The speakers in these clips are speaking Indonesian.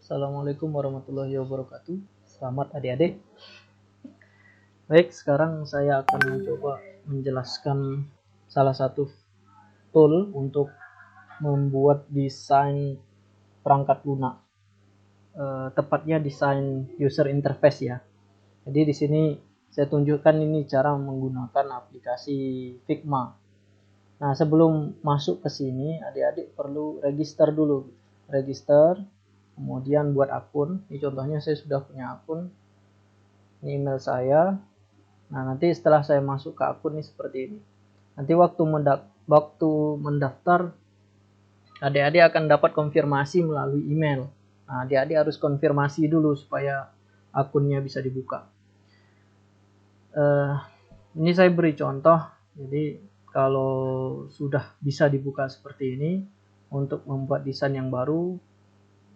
Assalamualaikum warahmatullahi wabarakatuh. Selamat adik-adik. Baik, sekarang saya akan mencoba menjelaskan salah satu tool untuk membuat desain perangkat lunak. Tepatnya desain user interface ya. Jadi di sini saya tunjukkan ini cara menggunakan aplikasi Figma. Nah, sebelum masuk ke sini, adik-adik perlu register dulu. Register, kemudian buat akun. Ini contohnya saya sudah punya akun. Ini email saya. Nah, nanti setelah saya masuk ke akun ini seperti ini. Nanti waktu mendaftar, adik-adik akan dapat konfirmasi melalui email. Nah, adik-adik harus konfirmasi dulu supaya akunnya bisa dibuka. Ini saya beri contoh. Jadi kalau sudah bisa dibuka seperti ini, untuk membuat desain yang baru,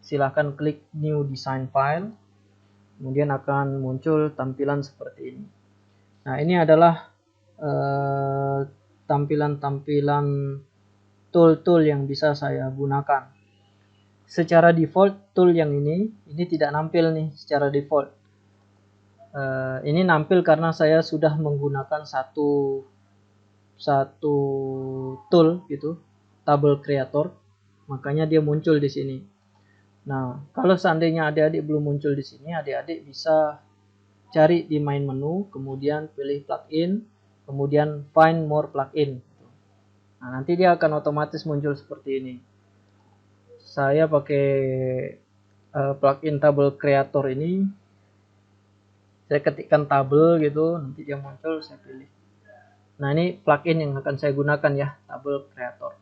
silahkan klik New Design File. Kemudian akan muncul tampilan seperti ini. Nah, ini adalah tampilan-tampilan tool-tool yang bisa saya gunakan. Secara default tool yang ini tidak nampil nih secara default. Ini nampil karena saya sudah menggunakan satu tool gitu, Table Creator, makanya dia muncul di sini. Nah, kalau seandainya adik-adik belum muncul di sini, adik-adik bisa cari di main menu, kemudian pilih plugin, kemudian find more plugin. Nah, nanti dia akan otomatis muncul seperti ini. Saya pakai plugin Table Creator ini. Saya ketikkan table gitu, nanti dia muncul, saya pilih. Nah, ini plugin yang akan saya gunakan ya, Table Creator.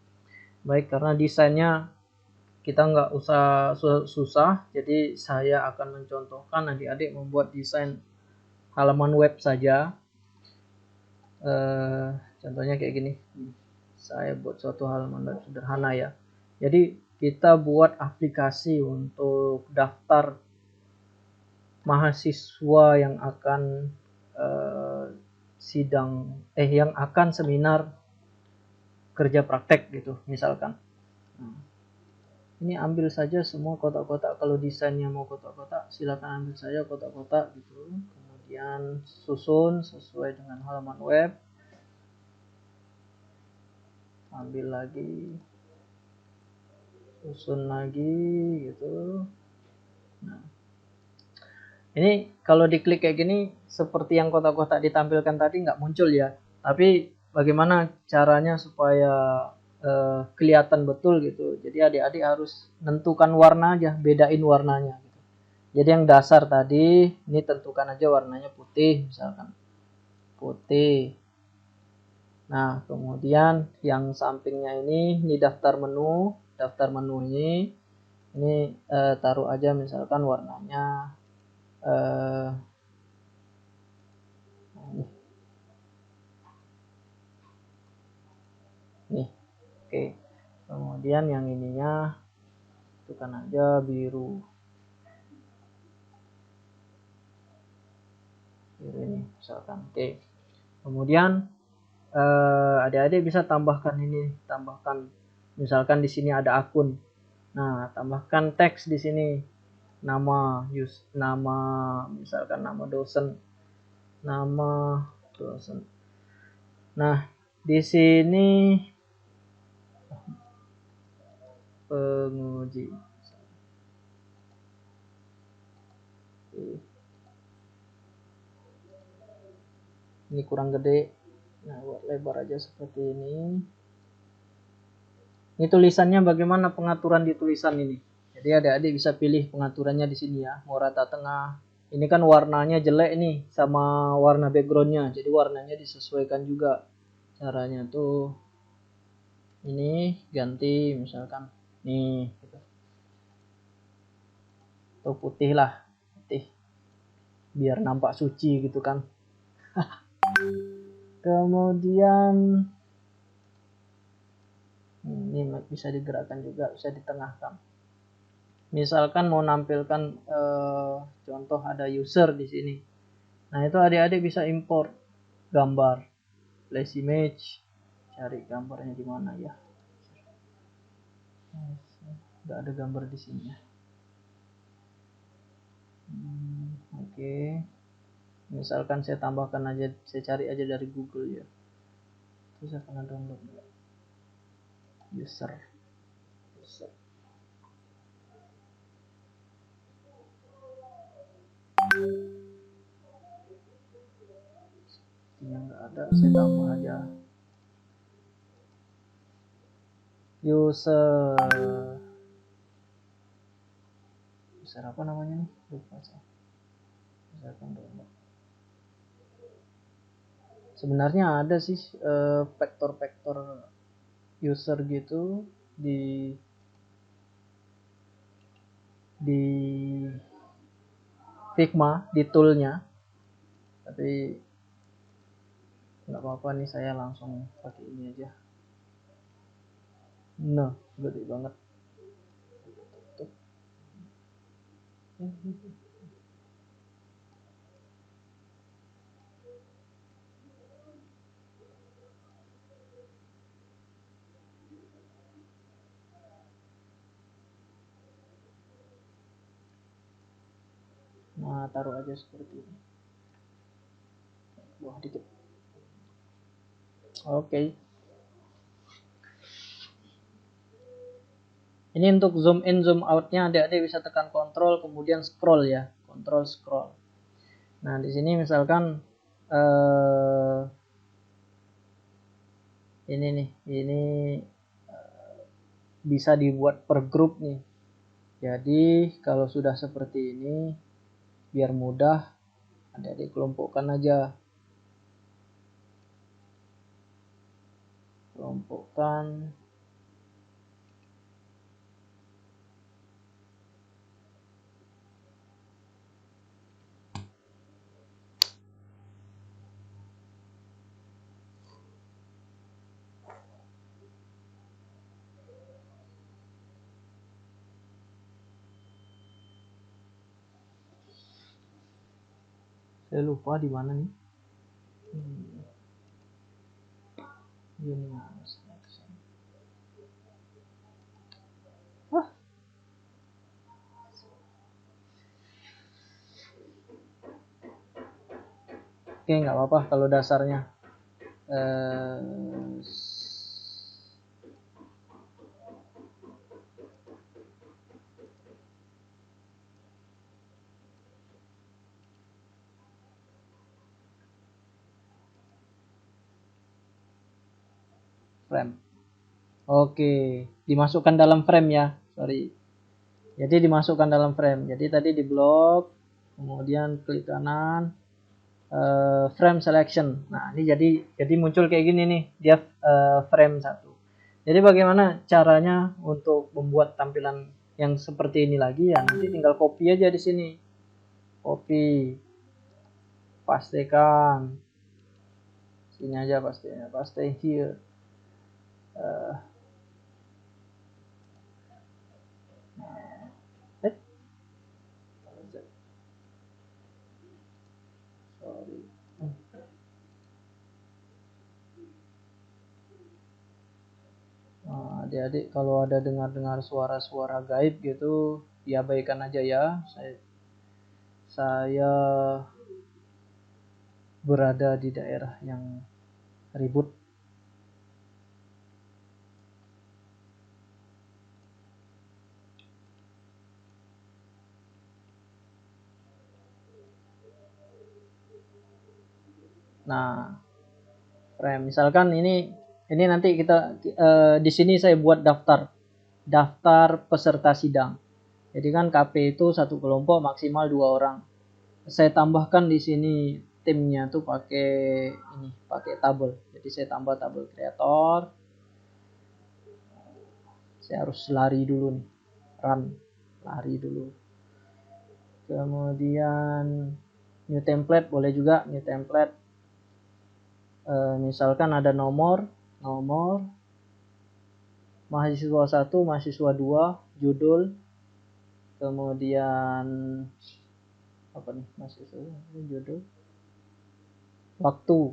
Baik, karena desainnya kita nggak usah susah, jadi saya akan mencontohkan adik-adik membuat desain halaman web saja. Contohnya kayak gini. Saya buat suatu halaman web sederhana ya. Jadi kita buat aplikasi untuk daftar mahasiswa yang akan yang akan seminar kerja praktek gitu misalkan. Ini ambil saja semua kotak-kotak. Kalau desainnya mau kotak-kotak, silakan ambil saja kotak-kotak gitu. Kemudian susun sesuai dengan halaman web. Ambil lagi, susun lagi gitu. Nah, ini kalau diklik kayak gini, seperti yang kotak-kotak ditampilkan tadi nggak muncul ya. Tapi bagaimana caranya supaya kelihatan betul gitu. Jadi adik-adik harus tentukan warna aja, bedain warnanya. Gitu. Jadi yang dasar tadi, ini tentukan aja warnanya putih misalkan. Putih. Nah, kemudian yang sampingnya ini daftar menu. Daftar menu ini taruh aja misalkan warnanya nih. Oke. Kemudian yang ininya tentukan aja biru. Biru ini misalkan. Oke. Kemudian adik-adik bisa tambahkan ini, misalkan di sini ada akun. Nah, tambahkan teks di sini. Nama misalkan nama dosen. Nah, di sini penguji. Ini kurang gede. Nah, buat lebar aja seperti ini. Ini tulisannya bagaimana pengaturan di tulisan ini. Jadi adik-adik bisa pilih pengaturannya di sini ya. Mau rata tengah. Ini kan warnanya jelek nih sama warna backgroundnya. Jadi warnanya disesuaikan juga. Caranya tuh ini ganti misalkan nih. Gitu. Atau putih lah. Putih. Biar nampak suci gitu kan. Kemudian ini bisa digerakkan juga, bisa ditengahkan. Misalkan mau nampilkan contoh ada user di sini. Nah, itu adik-adik bisa import gambar, place image, cari gambarnya di mana ya. Nggak ada gambar di sini ya. Oke. Misalkan saya tambahkan aja, saya cari aja dari Google ya. Terus saya akan download user. Ini nggak ada, saya tambah aja user apa namanya nih, lupa saya. Saya akan download. Sebenarnya ada sih vektor-vektor user gitu di Figma, di toolnya, tapi nggak apa-apa nih, saya langsung pakai ini aja. Nah, gede banget. Nah, taruh aja seperti ini. Wah, dikit. Oke. Ini untuk zoom in zoom outnya, adik-adik bisa tekan kontrol kemudian scroll ya, kontrol scroll. Nah, di sini misalkan ini nih, ini bisa dibuat per grup nih. Jadi kalau sudah seperti ini, biar mudah, adik-adik kelompokkan aja. Kelompokkan. Saya lupa di mana nih. Wah. Oke, nggak apa-apa kalau dasarnya. Frame. Oke, dimasukkan dalam frame ya. Sorry. Jadi dimasukkan dalam frame. Jadi tadi di blok, kemudian klik kanan, frame selection. Nah, ini jadi muncul kayak gini nih, dia frame 1. Jadi bagaimana caranya untuk membuat tampilan yang seperti ini lagi ya? Nanti tinggal copy aja di sini. Copy. Pastekan. Sini aja pastinya. Paste here. Sorry. Nah, adik-adik kalau ada dengar-dengar suara-suara gaib gitu, diabaikan aja ya. Saya berada di daerah yang ribut. Nah, frame. Misalkan ini nanti kita di sini saya buat daftar peserta sidang. Jadi kan KP itu satu kelompok maksimal 2 orang. Saya tambahkan di sini timnya tuh pakai tabel. Jadi saya tambah tabel kreator. Saya harus lari dulu nih, lari dulu. Kemudian new template, boleh juga new template. Misalkan ada nomor mahasiswa 1, mahasiswa 2, judul, kemudian apa nih, mahasiswa judul, waktu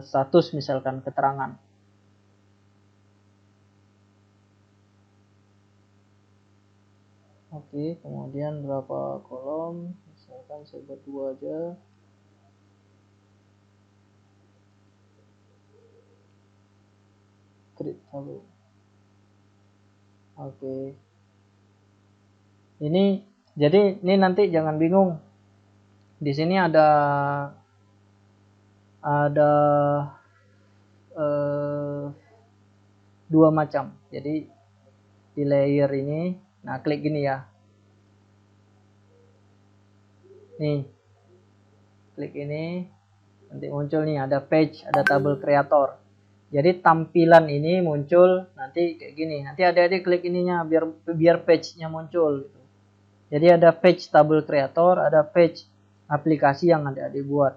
status, misalkan keterangan. Oke, kemudian berapa kolom, misalkan saya buat 2 aja. Create table. Oke, ini jadi ini nanti jangan bingung, di sini ada eh, 2 macam. Jadi di layer ini, nah klik gini ya, nih klik ini, nanti muncul nih ada page, ada table creator. Jadi tampilan ini muncul nanti kayak gini. Nanti adik-adik klik ininya biar page-nya muncul. Jadi ada page table creator, ada page aplikasi yang adik-adik buat.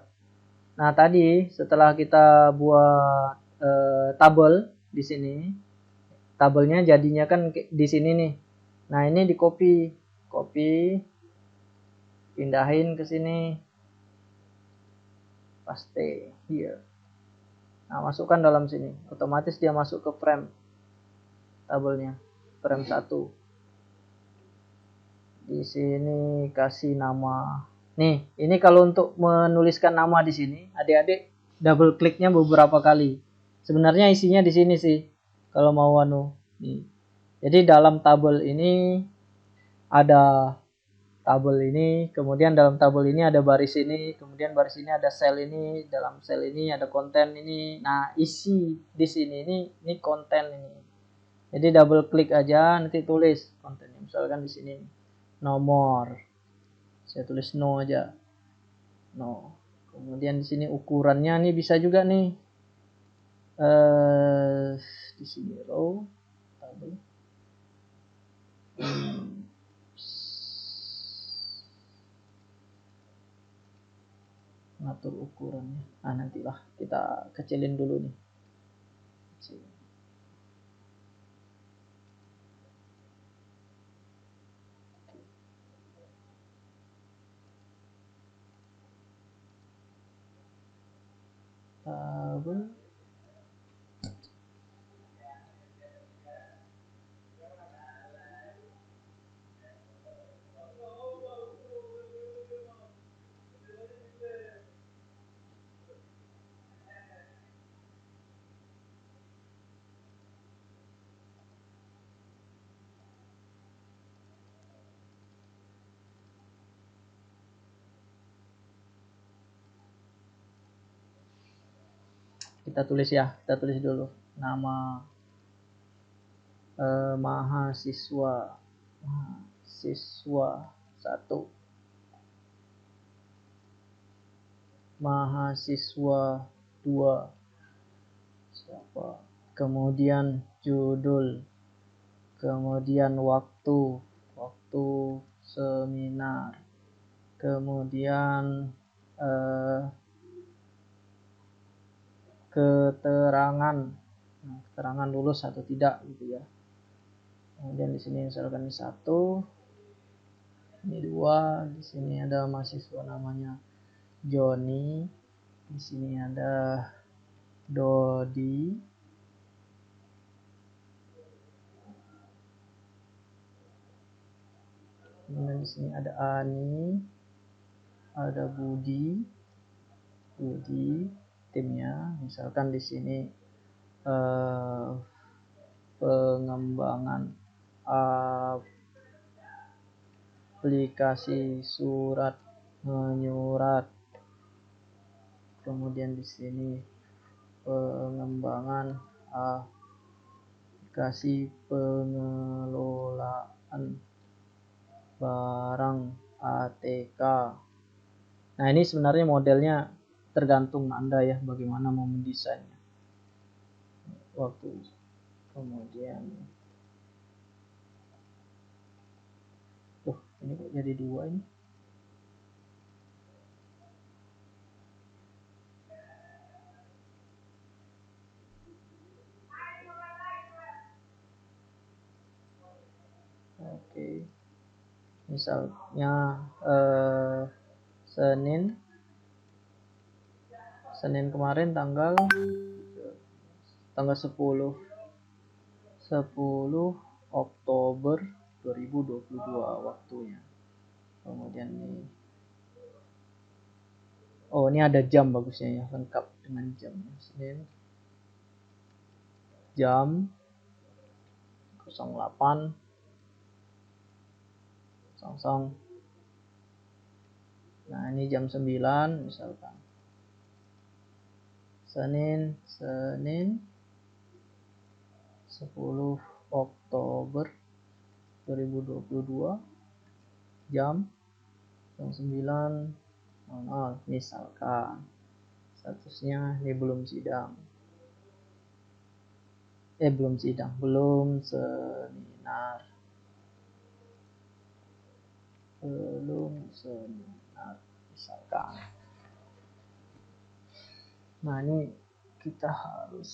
Nah tadi setelah kita buat tabel di sini, tabelnya jadinya kan di sini nih. Nah ini di copy, pindahin ke sini, paste here. Nah masukkan dalam sini, otomatis dia masuk ke frame tabelnya, frame 1. Di sini kasih nama. Nih, ini kalau untuk menuliskan nama di sini, adik-adik double kliknya beberapa kali. Sebenarnya isinya di sini sih. Kalau mau nih. Jadi dalam tabel ini ada tabel ini, kemudian dalam tabel ini ada baris ini, kemudian baris ini ada sel ini, dalam sel ini ada konten ini. Nah, isi di sini ini konten ini. Jadi double klik aja, nanti tulis kontennya. Misalkan di sini nomor, saya tulis no aja, no. Kemudian di sini ukurannya nih bisa juga nih, di sini row, tabel. Ngatur ukurannya. Nah nantilah kita kecilin dulu nih. Tabel. Kita tulis ya, kita tulis dulu nama mahasiswa 1, mahasiswa 2 siapa, kemudian judul, kemudian waktu seminar, kemudian keterangan lulus atau tidak gitu ya. Kemudian di sini misalkan 1, ini 2, di sini ada mahasiswa namanya Joni, di sini ada Dodi, kemudian di sini ada Ani, ada Budi timnya. Misalkan di sini pengembangan aplikasi surat menyurat, kemudian di sini pengembangan aplikasi pengelolaan barang ATK. Nah ini sebenarnya modelnya tergantung Anda ya, bagaimana mau mendesainnya. Kemudian ini kok jadi 2 ini. Oke. Misalnya Senin kemarin tanggal 10 Oktober 2022 waktunya. Kemudian ini, oh ini ada jam bagusnya ya, lengkap dengan jam. Senin jam 08.00. Nah ini jam 9 misalkan. Senin 10 Oktober 2022 jam 9.00 misalkan. Statusnya ini belum sidang. Belum seminar. Misalkan. Nah ini kita harus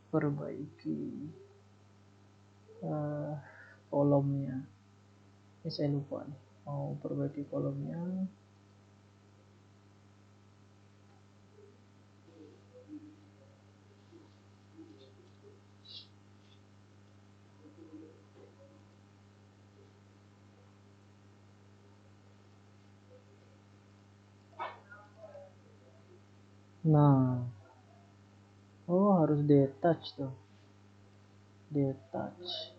perbaiki kolomnya. Ini saya lupa nih, mau perbaiki kolomnya. Nah, oh harus detach tuh, detach.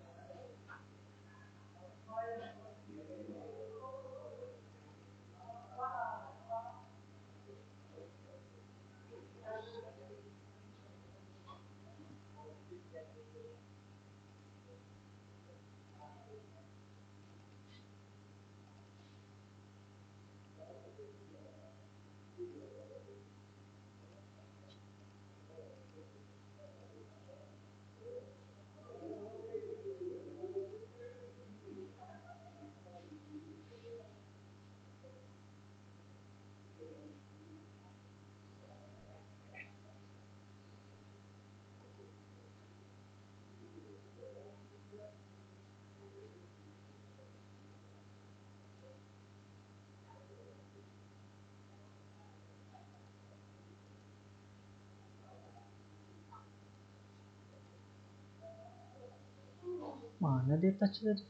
Mana detach tadi?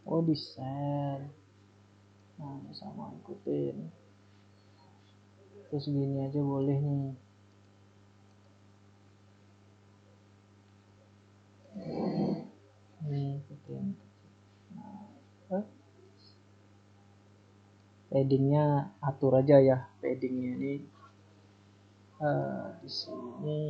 Oh desain. Nah sama ikutin. Terus gini aja boleh nih. Nih ikutin. Nah, paddingnya atur aja ya, paddingnya ini di sini.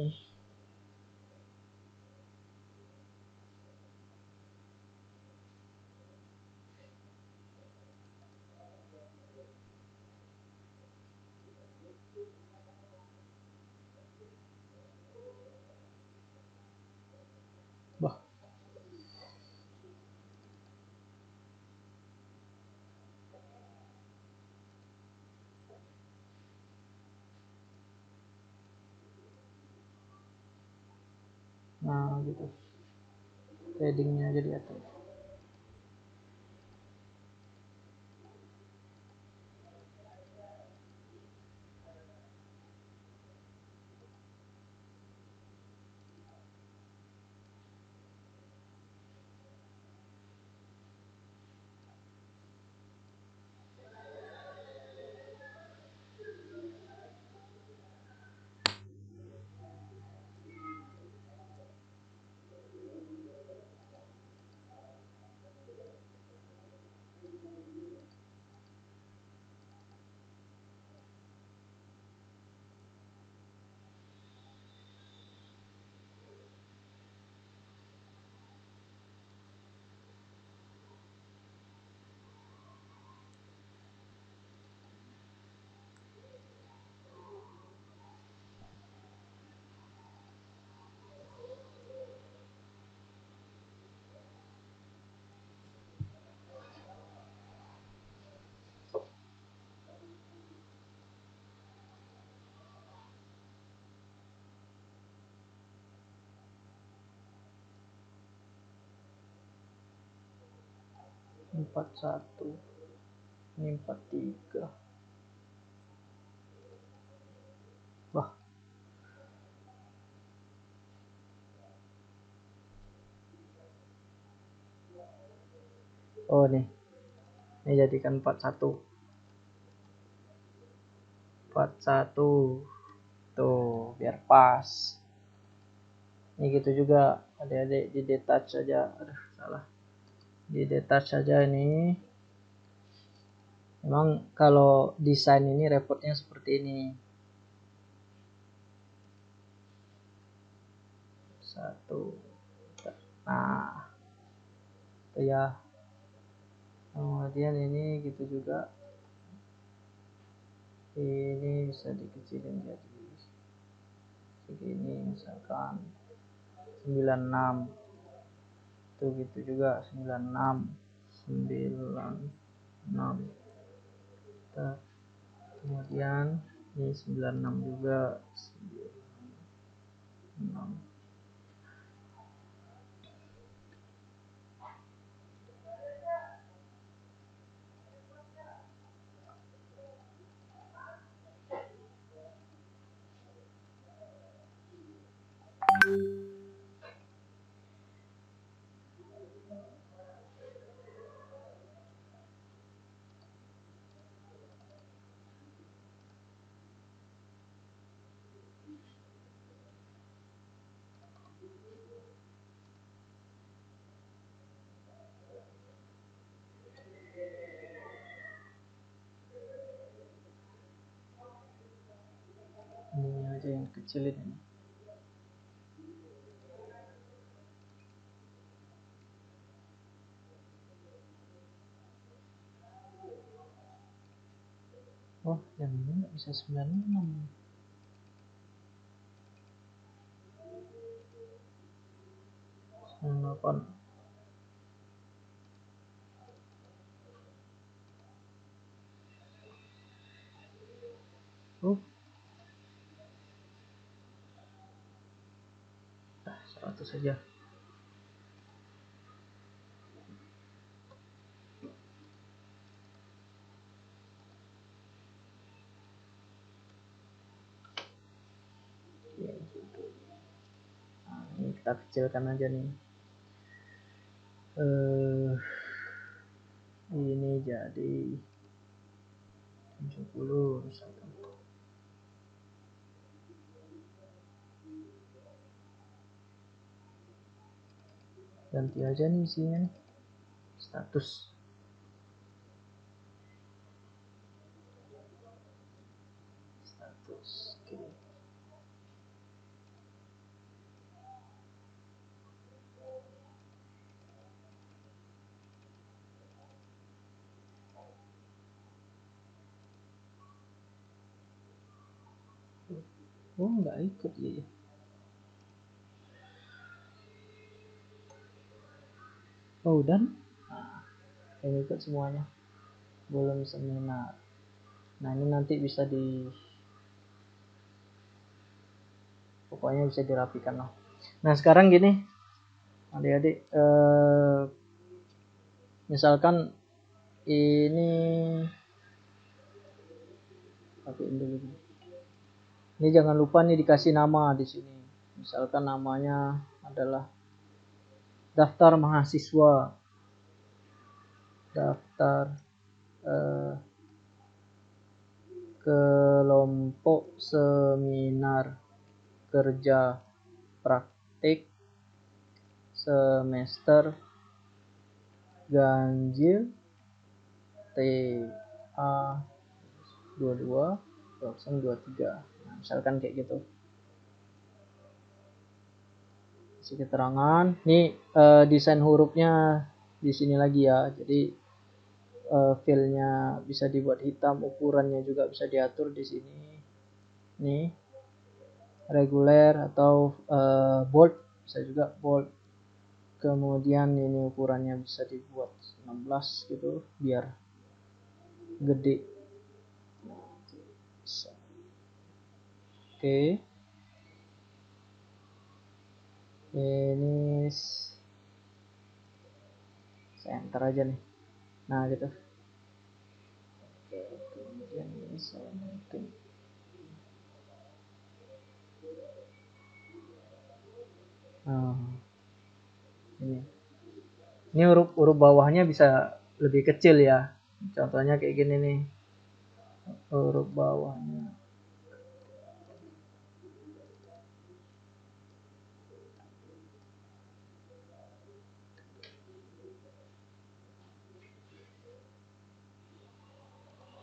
Bah, nah gitu, paddingnya aja diatur. Empat satu. Ini 43. Wah. Oh nih. Ini jadikan 41. 41. Tuh, biar pas. Ini gitu juga adik-adik, di detach saja. Aduh, salah. Di detach saja ini. Memang kalau desain ini repotnya seperti ini. Satu. Nah, itu ya. Kemudian ini gitu juga. Ini bisa dikecilin jadi segini misalkan 96. Itu gitu juga 96. 96. Kemudian ini 96 juga. 96. Ini aja yang kecilin ini. Oh, yang ini nggak bisa 96. 98. Oh, 100 saja. Nah, ini kita kecilkan aja nih. Ini jadi 70 misalkan. Ganti aja nih isinya nih. Status. Status. Oke. Oh, nggak ikut ya. Oh, dan yang ikut semuanya. Belum seminar. Nah, ini nanti bisa pokoknya bisa dirapikan lah. Nah, sekarang gini, adik-adik, misalkan ini pakai dulu. Ini jangan lupa nih dikasih nama di sini. Misalkan namanya adalah daftar mahasiswa, daftar kelompok seminar kerja praktik semester ganjil TA 22/23. Nah, misalkan kayak gitu. Isi keterangan. Ini desain hurufnya di sini lagi ya. Jadi filenya bisa dibuat hitam, ukurannya juga bisa diatur di sini. Nih, reguler atau bold, bisa juga bold. Kemudian ini ukurannya bisa dibuat 16 gitu biar gede. Oke. Ini saya enter aja nih. Nah, gitu. something. Nah, ini huruf bawahnya bisa lebih kecil ya. Contohnya kayak gini nih, huruf bawahnya.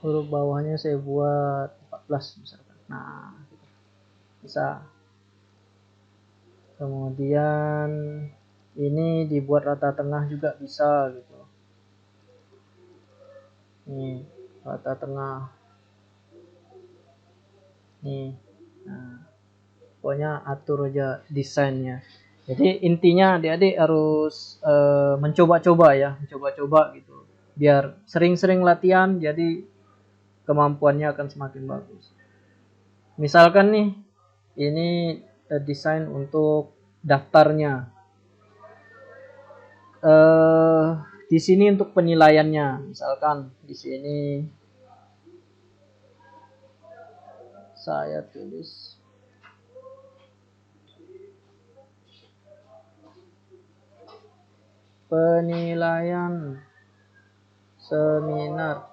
Huruf bawahnya saya buat 14 misalkan. Nah, bisa. Kemudian ini dibuat rata tengah juga bisa gitu. Nih, rata tengah. Nih. Nah, pokoknya atur aja desainnya. Jadi intinya adik-adik harus mencoba-coba ya, mencoba-coba gitu. Biar sering-sering latihan, jadi kemampuannya akan semakin bagus. Misalkan nih, ini desain untuk daftarnya. Di sini untuk penilaiannya, misalkan di sini saya tulis penilaian seminar.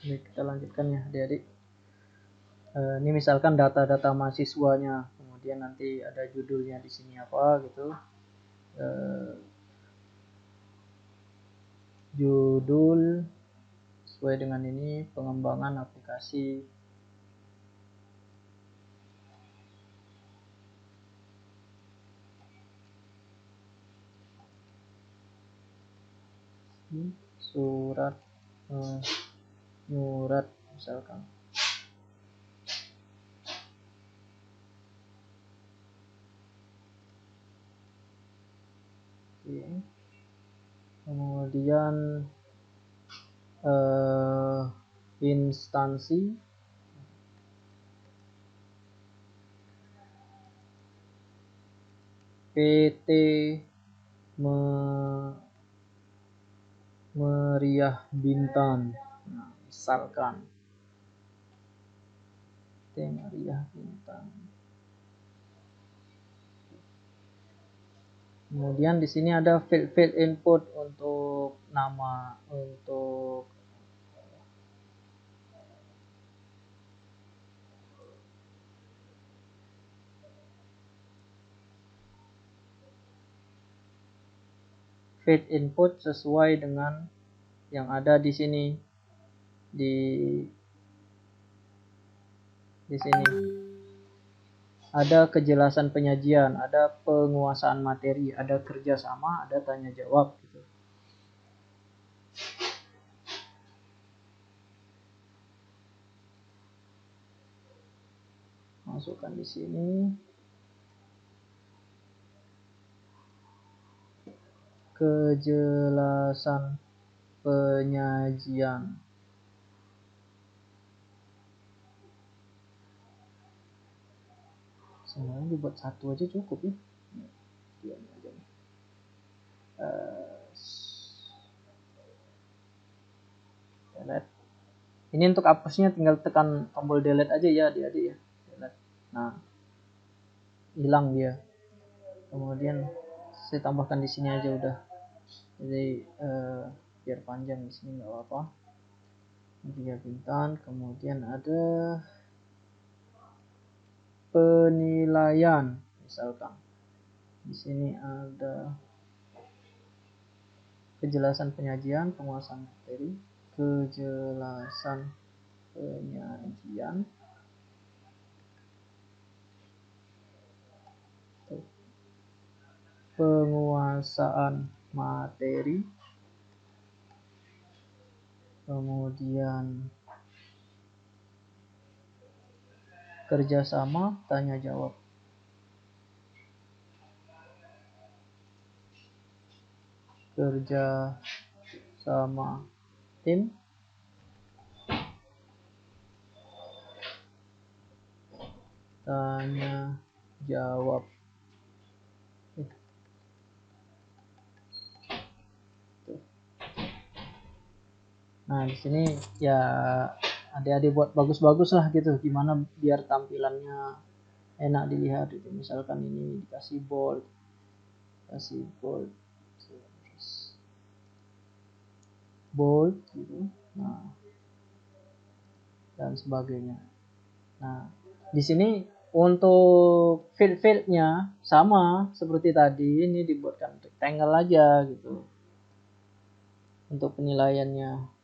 Baik, kita lanjutkan ya adik-adik. Ini misalkan data-data mahasiswanya, kemudian nanti ada judulnya di sini apa gitu. Judul sesuai dengan ini, pengembangan aplikasi surat menyurat misalkan. Oke. Kemudian instansi PT Meriah Bintang, nah, misalkan PT Meriah Bintang. Kemudian di sini ada field input untuk nama, untuk field input sesuai dengan yang ada di sini, di sini ada kejelasan penyajian, ada penguasaan materi, ada kerjasama, ada tanya jawab gitu. Masukkan di sini. Kejelasan penyajian. Sebenarnya dibuat satu aja cukup ya. Diam aja nih. Delete. Ini untuk hapusnya tinggal tekan tombol delete aja ya adik-adik ya. Delete. Nah, hilang dia. Kemudian saya tambahkan di sini aja udah. Jadi biar panjang di sini nggak apa-apa. 3 bintang. Kemudian ada penilaian misalkan. Di sini ada kejelasan penyajian, penguasaan materi, kejelasan penyajian, penguasaan materi, kemudian kerjasama, tanya jawab. Kerja sama tim, tanya jawab. Nah, di sini ya adik-adik buat bagus-bagus lah gitu, gimana biar tampilannya enak dilihat itu. Misalkan ini dikasih bold, bold gitu. Nah, dan sebagainya. Nah, di sini untuk field-fieldnya sama seperti tadi, ini dibuatkan rectangle aja gitu untuk penilaiannya.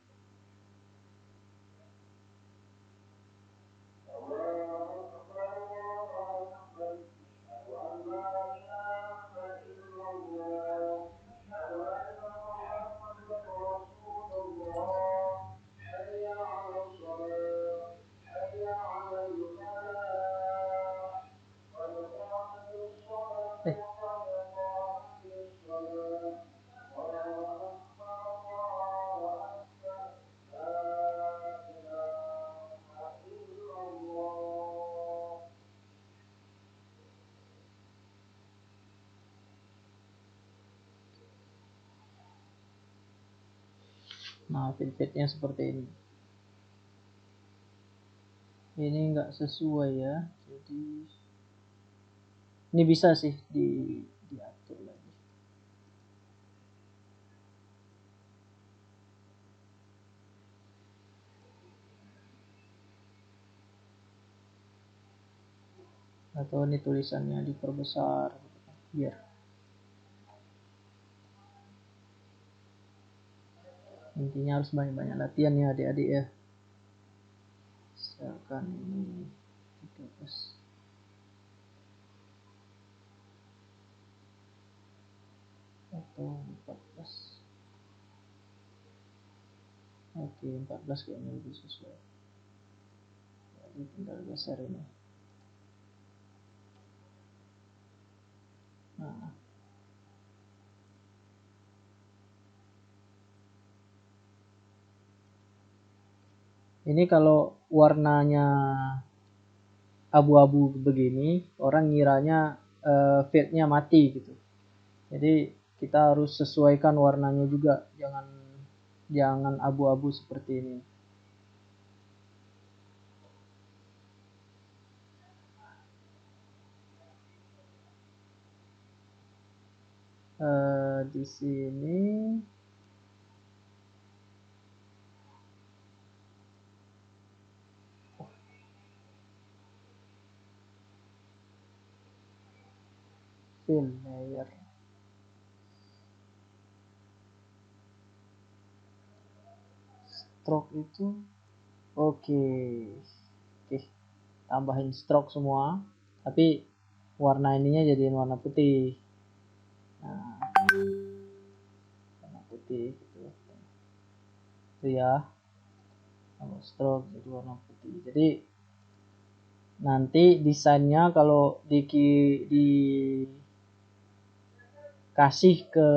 Nah, fit-fitnya seperti ini. Ini enggak sesuai ya. Jadi ini bisa sih diatur lagi. atau ini tulisannya diperbesar biar intinya harus banyak-banyak latihan ya adik-adik ya. Misalkan ini 13 atau 14. Oke, 14 kayaknya lebih sesuai. Jadi tinggal geser ini. Nah, ini kalau warnanya abu-abu begini, orang ngiranya fade-nya mati gitu. Jadi kita harus sesuaikan warnanya juga, jangan abu-abu seperti ini. Di sini fill layer. Stroke itu oke. Tambahin stroke semua, tapi warna ininya jadiin warna putih. Nah, warna putih gitu. Itu ya. Tambah stroke jadi warna putih. Jadi nanti desainnya kalau dikasih ke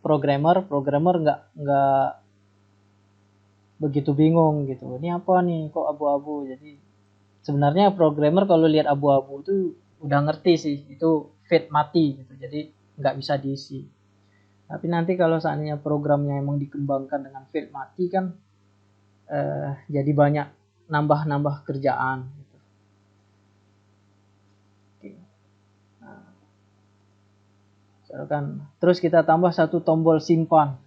programmer nggak begitu bingung gitu. Ini apa nih kok abu-abu? Jadi sebenarnya programmer kalau lihat abu-abu itu udah ngerti sih itu fade mati gitu. Jadi nggak bisa diisi. Tapi nanti kalau seandainya programnya emang dikembangkan dengan fade mati kan jadi banyak nambah kerjaan gitu. Oke. Nah, misalkan terus kita tambah satu tombol simpan.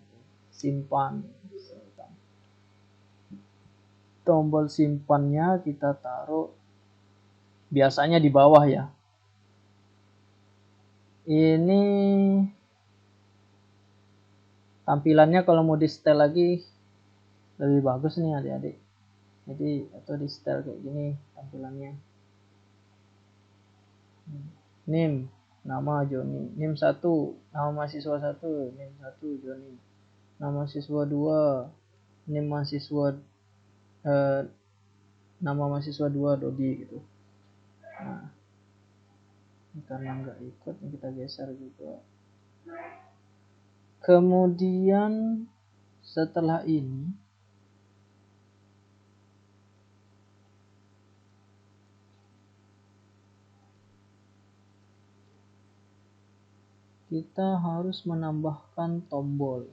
Tombol simpannya kita taruh biasanya di bawah ya. Ini tampilannya kalau mau di setel lagi lebih bagus nih adik-adik. Jadi atau di setel kayak gini tampilannya. NIM nama Joni, NIM 1 nama mahasiswa 1, NIM 1 Joni, nama mahasiswa 2, NIM mahasiswa nama mahasiswa 2 Dodi gitu. Nah, karena nggak ikut kita geser juga. Kemudian setelah ini kita harus menambahkan tombol.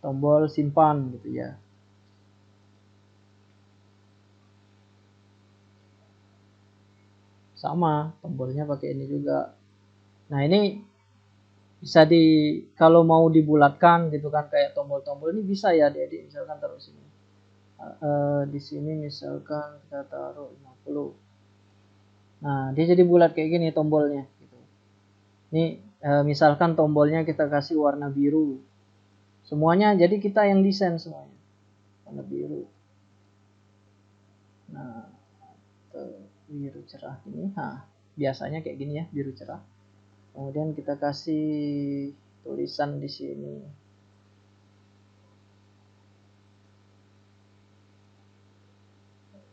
Tombol simpan gitu ya. Sama, tombolnya pakai ini juga. Nah, ini bisa kalau mau dibulatkan gitu kan kayak tombol-tombol ini bisa ya Dedi, misalkan taruh sini. Di sini misalkan kita taruh 50. Nah, dia jadi bulat kayak gini tombolnya gitu. Ini misalkan tombolnya kita kasih warna biru. Semuanya jadi kita yang desain semuanya. Warna biru. Nah, biru cerah ini. Nah, biasanya kayak gini ya, biru cerah. Kemudian kita kasih tulisan di sini.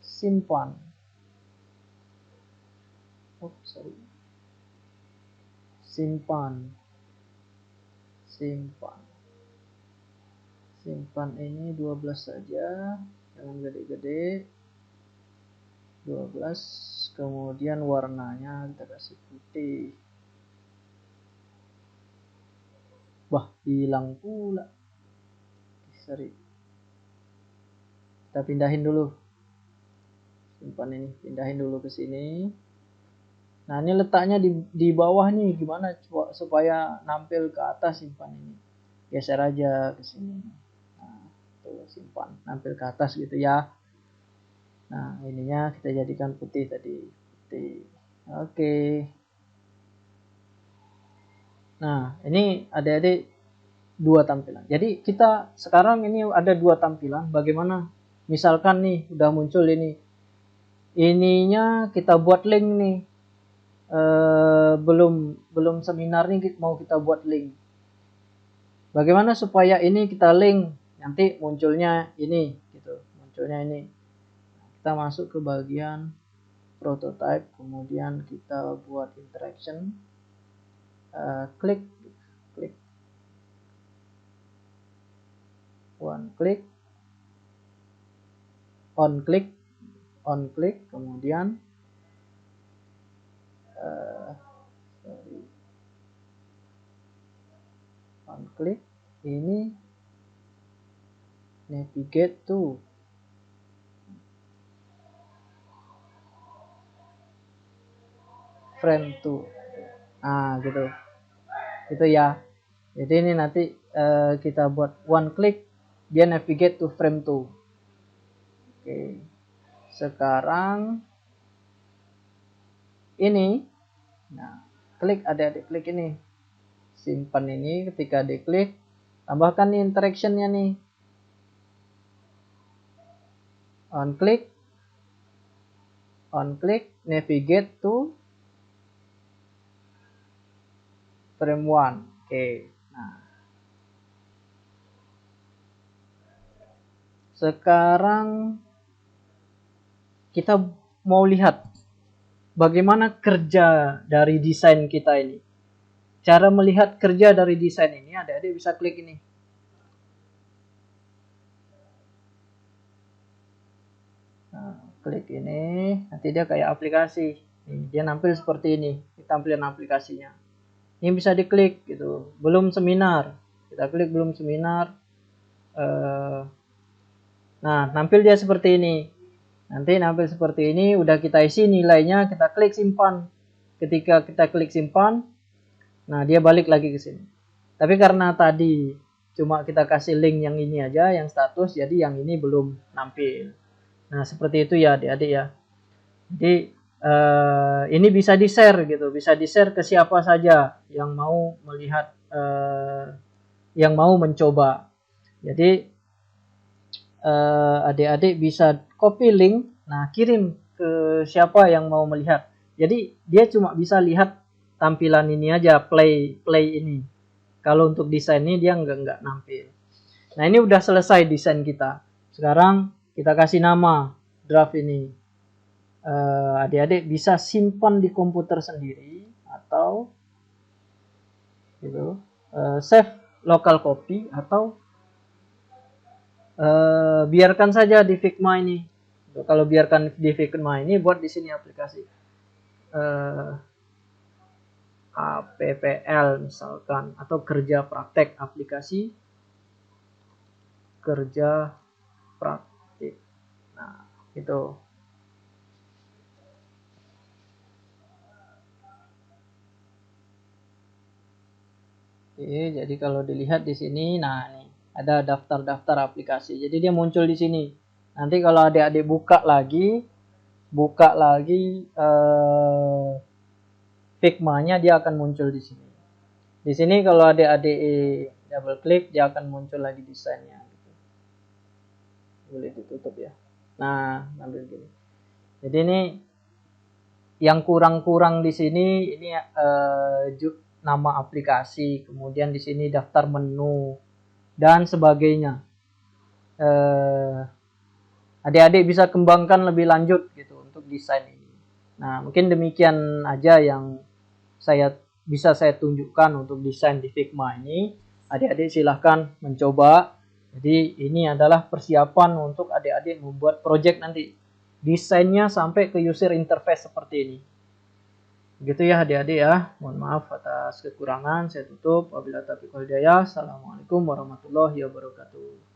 Simpan. Simpan. Simpan ini 12 saja, jangan gede-gede. 12, kemudian warnanya kita kasih putih. Wah, hilang pula. Sorry. Kita pindahin dulu. simpan ini, pindahin dulu ke sini. Nah, ini letaknya di bawah nih, gimana supaya nampil ke atas, simpan ini. Geser aja ke sini. Nah, tuh simpan, nampil ke atas gitu ya. Nah, ininya kita jadikan putih tadi. Putih. Oke. Nah, ini adik-adik dua tampilan. Jadi kita sekarang ini ada dua tampilan. Bagaimana? Misalkan nih udah muncul ini. Ininya kita buat link nih. Belum seminar nih mau kita buat link. Bagaimana supaya ini kita link, nanti munculnya ini gitu. Munculnya ini. Kita masuk ke bagian prototype, kemudian kita buat interaction. Klik one click, on click, kemudian on click, ini navigate to frame to. Nah, gitu. Itu ya. Jadi ini nanti kita buat one click, dia navigate to frame to. Oke. Sekarang ini, nah, klik, adik-adik klik ini, simpan ini. Ketika diklik, tambahkan nih interactionnya nih, on click, navigate to frame 1. Oke. Nah, sekarang kita mau lihat bagaimana kerja dari desain kita ini. Cara melihat kerja dari desain ini, adik-adik bisa klik ini. Nah, klik ini, nanti dia kayak aplikasi. Nih, dia nampil seperti ini, tampilan aplikasinya. Ini bisa diklik gitu. Belum seminar, kita klik belum seminar. Nah, nampil dia seperti ini. Nanti nampil seperti ini, udah kita isi nilainya, kita klik simpan. Ketika kita klik simpan, nah dia balik lagi ke sini. Tapi karena tadi cuma kita kasih link yang ini aja, yang status, jadi yang ini belum nampil. Nah, seperti itu ya adik-adik ya. Jadi ini bisa di-share gitu, bisa di-share ke siapa saja yang mau melihat, yang mau mencoba. Jadi adik-adik bisa copy link, nah kirim ke siapa yang mau melihat. Jadi dia cuma bisa lihat tampilan ini aja, play ini. Kalau untuk desain ini dia nggak nampil. Nah, ini udah selesai desain kita. Sekarang kita kasih nama draft ini. Adik-adik bisa simpan di komputer sendiri atau gitu, save local copy, atau biarkan saja di Figma ini. Kalau biarkan di Figma ini, buat di sini aplikasi APPL misalkan, atau kerja praktek, aplikasi kerja praktik. Nah, itu. Oke, jadi kalau dilihat di sini, nah ini ada daftar-daftar aplikasi. Jadi dia muncul di sini. Nanti kalau adik-adik buka lagi Figma-nya, dia akan muncul di sini. Di sini kalau adik-adik double klik, dia akan muncul lagi desainnya. Boleh ditutup ya. Nah, ambil gini. Jadi ini yang kurang-kurang di sini, ini nama aplikasi, kemudian di sini daftar menu dan sebagainya. Adik-adik bisa kembangkan lebih lanjut gitu untuk desain ini. Nah, mungkin demikian aja yang bisa saya tunjukkan untuk desain di Figma ini. Adik-adik silahkan mencoba. Jadi ini adalah persiapan untuk adik-adik membuat project nanti. Desainnya sampai ke user interface seperti ini. Begitu ya adik-adik ya. Mohon maaf atas kekurangan. Saya tutup. Wabillahi taufiq wal hidayah. Assalamualaikum warahmatullahi wabarakatuh.